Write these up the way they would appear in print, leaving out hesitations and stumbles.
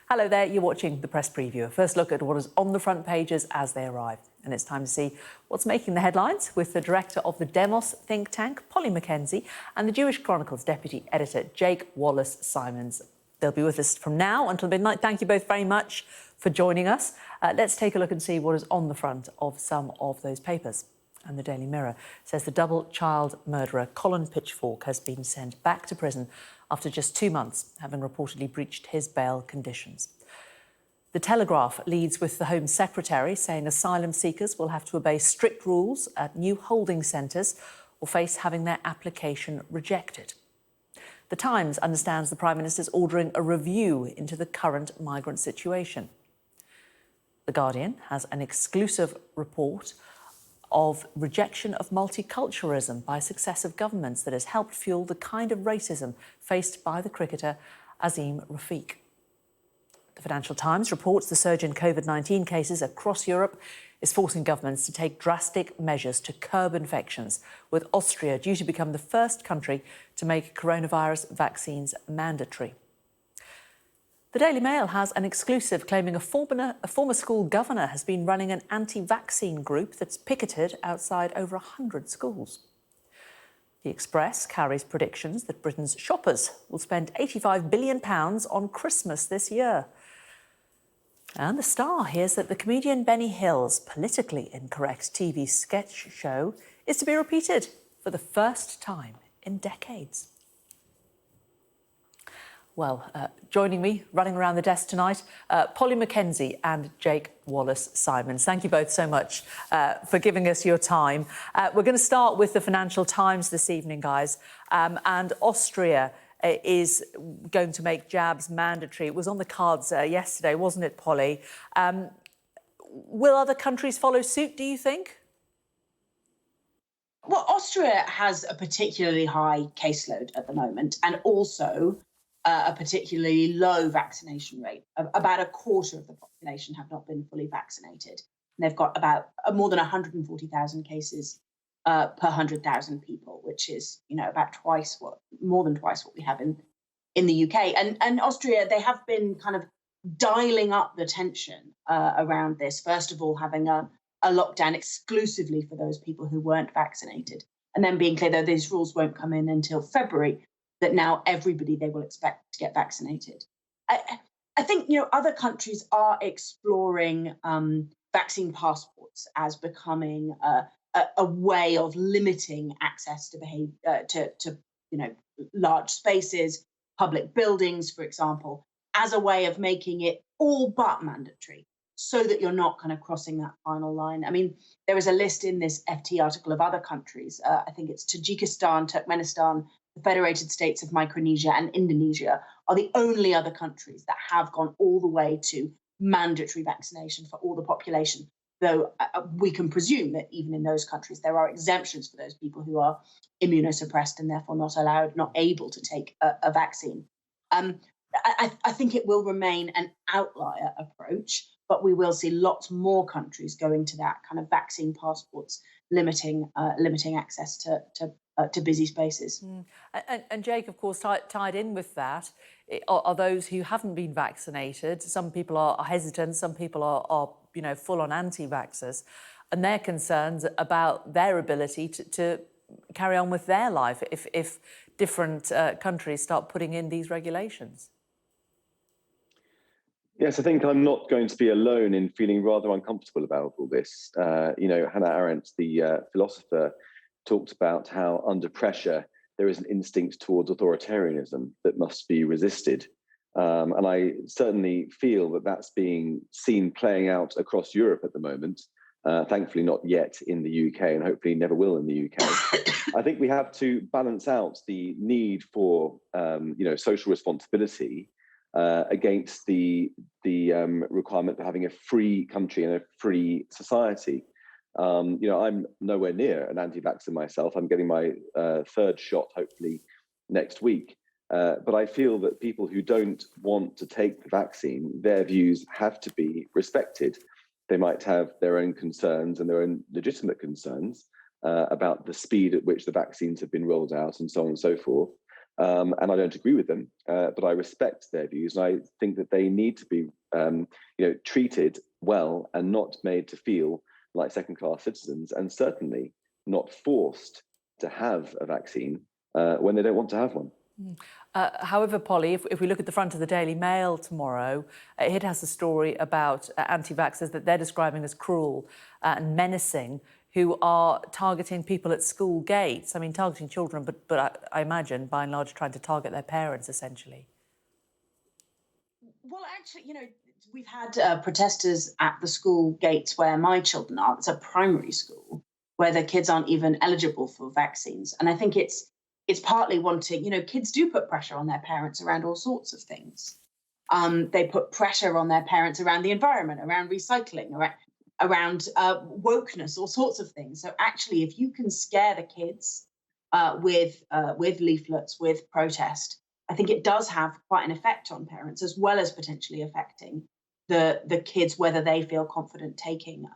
Hello there, you're watching the Press Preview, a first look at what is on the front pages as they arrive. And it's time to see what's making the headlines with the director of the Demos think tank, Polly Mackenzie, and the Jewish Chronicle's deputy editor, Wallis Simons. They'll be with us from now until midnight. Thank you both very much for joining us. Let's take a look and see what is on the front of some of those papers. And the Daily Mirror says the double child murderer Colin Pitchfork has been sent back to prison after just 2 months, having reportedly breached his bail conditions. The Telegraph leads with the Home Secretary saying asylum seekers will have to obey strict rules at new holding centres or face having their application rejected. The Times understands the Prime Minister's ordering a review into the current migrant situation. The Guardian has an exclusive report of rejection of multiculturalism by successive governments that has helped fuel the kind of racism faced by the cricketer Azeem Rafiq. The Financial Times reports the surge in COVID-19 cases across Europe is forcing governments to take drastic measures to curb infections, with Austria due to become the first country to make coronavirus vaccines mandatory. The Daily Mail has an exclusive claiming a former school governor has been running an anti-vaccine group that's picketed outside over 100 schools. The Express carries predictions that Britain's shoppers will spend £85 billion on Christmas this year. And the Star hears that the comedian Benny Hill's politically incorrect TV sketch show is to be repeated for the first time in decades. Well, joining me, running around the desk tonight, Polly Mackenzie and Wallis Simons. Thank you both so much for giving us your time. We're going to start with the Financial Times this evening, guys. And Austria is going to make jabs mandatory. It was on the cards yesterday, wasn't it, Polly? Will other countries follow suit, do you think? Well, Austria has a particularly high caseload at the moment, and also a particularly low vaccination rate. About a quarter of the population have not been fully vaccinated. And they've got about more than 140,000 cases per 100,000 people, which is, about more than twice what we have in the UK. And Austria, they have been kind of dialing up the tension around this. First of all, having a lockdown exclusively for those people who weren't vaccinated, and then being clear, though these rules won't come in until February, that now everybody they will expect to get vaccinated. I think, other countries are exploring vaccine passports as becoming a way of limiting access to large spaces, public buildings, for example, as a way of making it all but mandatory, so that you're not kind of crossing that final line. I mean, there is a list in this FT article of other countries. I think it's Tajikistan, Turkmenistan, the Federated States of Micronesia and Indonesia are the only other countries that have gone all the way to mandatory vaccination for all the population, though we can presume that even in those countries there are exemptions for those people who are immunosuppressed and therefore not able to take a vaccine. I think it will remain an outlier approach, but we will see lots more countries going to that kind of vaccine passports, limiting access to busy spaces. And Jake, of course, tied in with that are those who haven't been vaccinated. Some people are hesitant, some people are full-on anti-vaxxers, and they're concerned about their ability to carry on with their life if different countries start putting in these regulations. Yes, I think I'm not going to be alone in feeling rather uncomfortable about all this. Hannah Arendt, the philosopher, talked about how under pressure there is an instinct towards authoritarianism that must be resisted. And I certainly feel that that's being seen playing out across Europe at the moment. Thankfully not yet in the UK, and hopefully never will in the UK. I think we have to balance out the need for social responsibility against the requirement for having a free country and a free society. I'm nowhere near an anti-vaxxer myself. I'm getting my third shot, hopefully, next week. But I feel that people who don't want to take the vaccine, their views have to be respected. They might have their own concerns and their own legitimate concerns about the speed at which the vaccines have been rolled out and so on and so forth. And I don't agree with them, but I respect their views. And I think that they need to be treated well and not made to feel like second-class citizens, and certainly not forced to have a vaccine when they don't want to have one. However, Polly, if we look at the front of the Daily Mail tomorrow, it has a story about anti-vaxxers that they're describing as cruel and menacing, who are targeting people at school gates. I mean, targeting children, but I imagine, by and large, trying to target their parents, essentially. Well, actually, we've had protesters at the school gates where my children are. It's a primary school where the kids aren't even eligible for vaccines. And I think it's partly wanting, kids do put pressure on their parents around all sorts of things. They put pressure on their parents around the environment, around recycling, around wokeness, all sorts of things. So actually, if you can scare the kids with leaflets, with protest, I think it does have quite an effect on parents, as well as potentially affecting the kids, whether they feel confident taking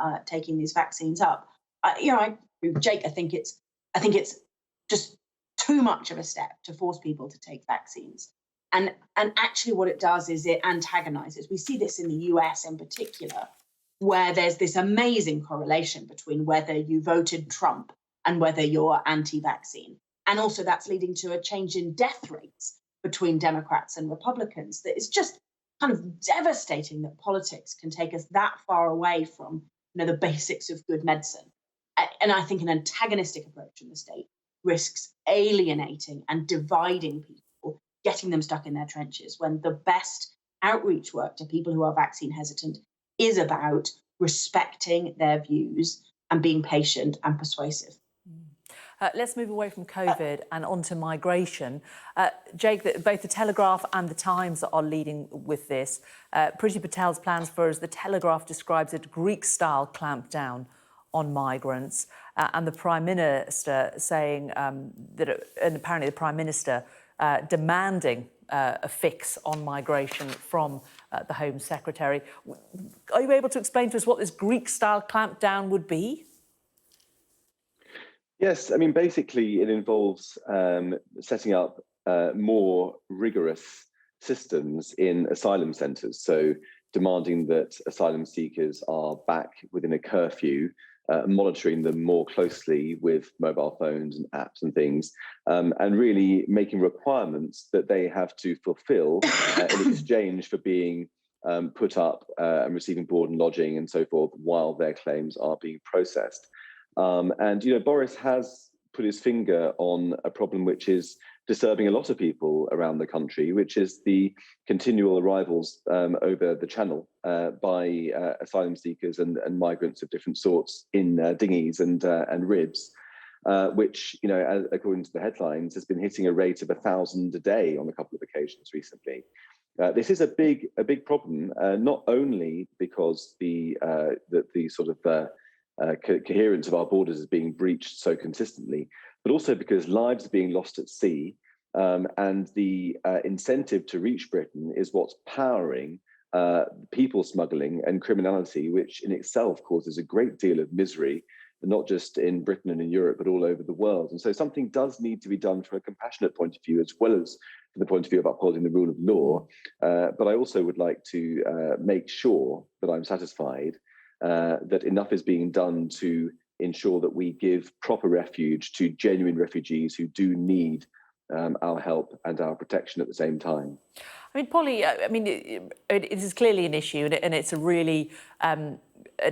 these vaccines up. I agree with Jake. I think it's just too much of a step to force people to take vaccines. And actually what it does is it antagonizes. We see this in the US in particular, where there's this amazing correlation between whether you voted Trump and whether you're anti-vaccine. And also that's leading to a change in death rates between Democrats and Republicans. That is just kind of devastating that politics can take us that far away from the basics of good medicine. And I think an antagonistic approach in the state risks alienating and dividing people, getting them stuck in their trenches, when the best outreach work to people who are vaccine hesitant is about respecting their views and being patient and persuasive. Let's move away from COVID and onto migration. Jake, both the Telegraph and the Times are leading with this. Priti Patel's plans for, as the Telegraph describes it, Greek-style clampdown on migrants, and the Prime Minister saying that, and apparently the Prime Minister demanding a fix on migration from the Home Secretary. Are you able to explain to us what this Greek-style clampdown would be? Yes, I mean, basically it involves setting up more rigorous systems in asylum centres. So demanding that asylum seekers are back within a curfew, monitoring them more closely with mobile phones and apps and things, and really making requirements that they have to fulfil in exchange for being put up and receiving board and lodging and so forth while their claims are being processed. And Boris has put his finger on a problem which is disturbing a lot of people around the country, which is the continual arrivals over the channel by asylum seekers and migrants of different sorts in dinghies and ribs, which, according to the headlines, has been hitting a rate of 1,000 a day on a couple of occasions recently. This is a big problem, not only because the sort of coherence of our borders is being breached so consistently, but also because lives are being lost at sea, and the incentive to reach Britain is what's powering people smuggling and criminality, which in itself causes a great deal of misery, not just in Britain and in Europe, but all over the world. And so something does need to be done from a compassionate point of view, as well as from the point of view of upholding the rule of law. But I also would like to make sure that I'm satisfied that enough is being done to ensure that we give proper refuge to genuine refugees who do need our help and our protection at the same time. I mean, Polly, it is clearly an issue, and it's a really an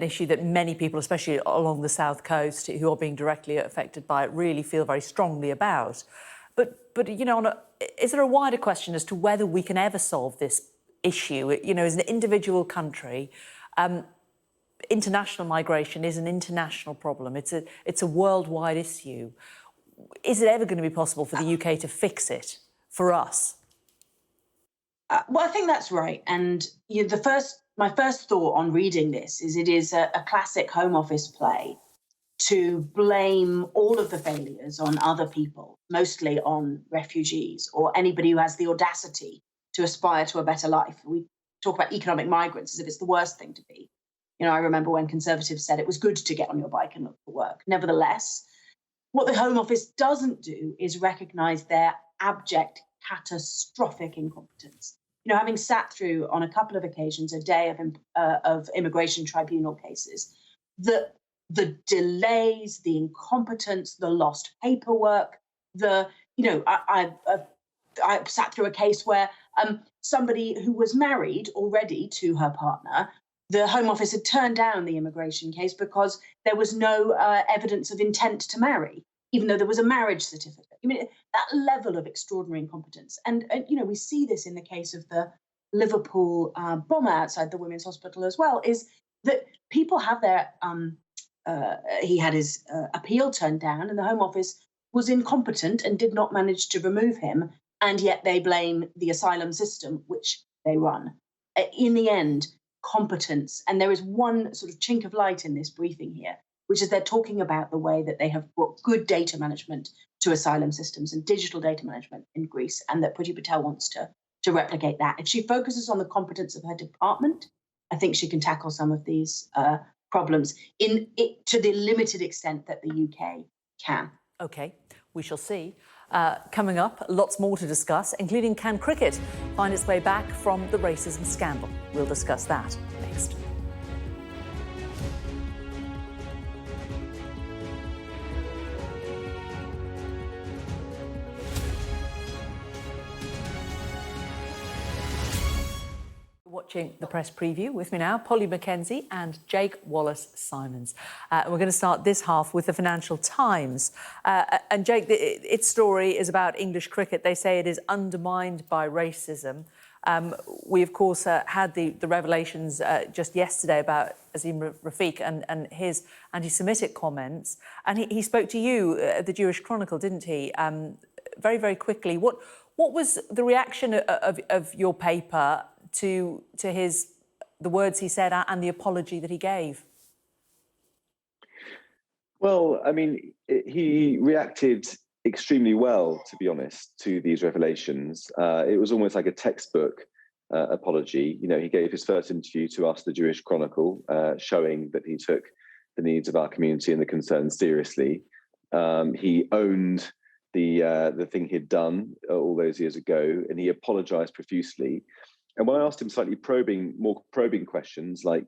issue that many people, especially along the south coast, who are being directly affected by it, really feel very strongly about. But is there a wider question as to whether we can ever solve this issue? As an individual country, international migration is an international problem. It's a worldwide issue. Is it ever going to be possible for the UK to fix it for us? Well, I think that's right. And my first thought on reading this is it is a classic Home Office play to blame all of the failures on other people, mostly on refugees or anybody who has the audacity to aspire to a better life. We talk about economic migrants as if it's the worst thing to be. I remember when Conservatives said it was good to get on your bike and look for work. Nevertheless, what the Home Office doesn't do is recognise their abject, catastrophic incompetence. You know, having sat through on a couple of occasions a day of immigration tribunal cases, the delays, the incompetence, the lost paperwork, I sat through a case where somebody who was married already to her partner, the Home Office had turned down the immigration case because there was no evidence of intent to marry, even though there was a marriage certificate. I mean, that level of extraordinary incompetence. And we see this in the case of the Liverpool bomber outside the Women's Hospital as well, is that people have their, he had his appeal turned down, and the Home Office was incompetent and did not manage to remove him. And yet they blame the asylum system, which they run. In the end, competence. And there is one sort of chink of light in this briefing here, which is they're talking about the way that they have brought good data management to asylum systems and digital data management in Greece, and that Priti Patel wants to replicate that. If she focuses on the competence of her department, I think she can tackle some of these problems to the limited extent that the UK can. OK, we shall see. Coming up, lots more to discuss, including can cricket find its way back from the racism scandal? We'll discuss that next. Watching the press preview with me now, Polly Mackenzie and Wallis Simons. We're going to start this half with the Financial Times. And Jake, its story is about English cricket. They say it is undermined by racism. We, of course, had the revelations just yesterday about Azim Rafiq and his anti-Semitic comments. And he spoke to you at the Jewish Chronicle, didn't he? Very, very quickly. What was the reaction of your paper to the words he said and the apology that he gave? Well, I mean, he reacted extremely well, to be honest, to these revelations. It was almost like a textbook apology. You know, he gave his first interview to us, the Jewish Chronicle, showing that he took the needs of our community and the concerns seriously. He owned the thing he'd done all those years ago, and he apologized profusely. And when I asked him slightly more probing questions, like,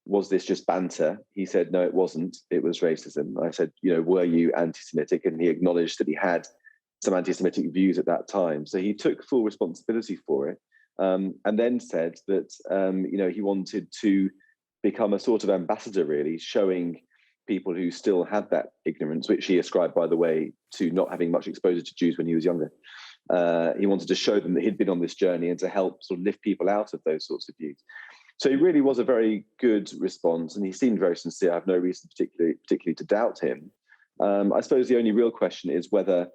was this just banter? He said, no, it wasn't. It was racism. I said, were you anti-Semitic? And he acknowledged that he had some anti-Semitic views at that time. So he took full responsibility for it, and then said that, he wanted to become a sort of ambassador, really, showing people who still had that ignorance, which he ascribed, by the way, to not having much exposure to Jews when he was younger. He wanted to show them that he'd been on this journey and to help sort of lift people out of those sorts of views. So he really was a very good response, and he seemed very sincere. I have no reason particularly to doubt him. I suppose the only real question is whether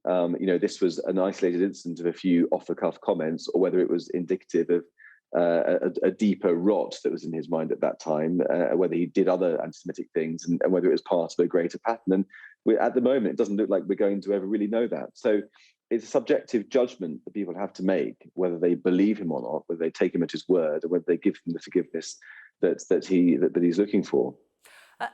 this was an isolated incident of a few off-the-cuff comments, or whether it was indicative of a deeper rot that was in his mind at that time, whether he did other anti-Semitic things, and whether it was part of a greater pattern. And at the moment, it doesn't look like we're going to ever really know that. So it's a subjective judgment that people have to make, whether they believe him or not, whether they take him at his word, or whether they give him the forgiveness that he's looking for.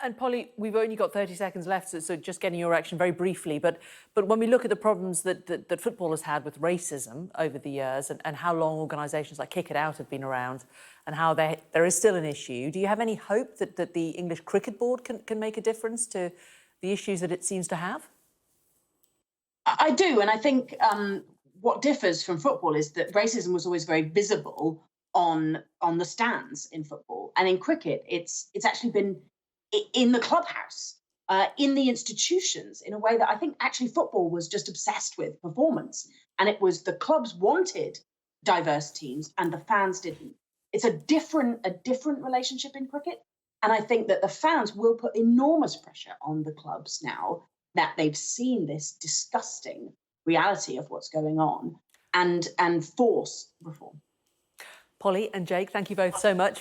And Polly, we've only got 30 seconds left, so just getting your reaction very briefly. But when we look at the problems that football has had with racism over the years, and how long organisations like Kick It Out have been around, and how there is still an issue, do you have any hope that the English Cricket Board can make a difference to the issues that it seems to have? I do, and I think what differs from football is that racism was always very visible on the stands in football, and in cricket, it's actually been in the clubhouse, in the institutions, in a way that I think actually football was just obsessed with performance, and it was the clubs wanted diverse teams and the fans didn't. It's a different relationship in cricket, and I think that the fans will put enormous pressure on the clubs now that they've seen this disgusting reality of what's going on, and force reform. Polly and Jake, thank you both so much.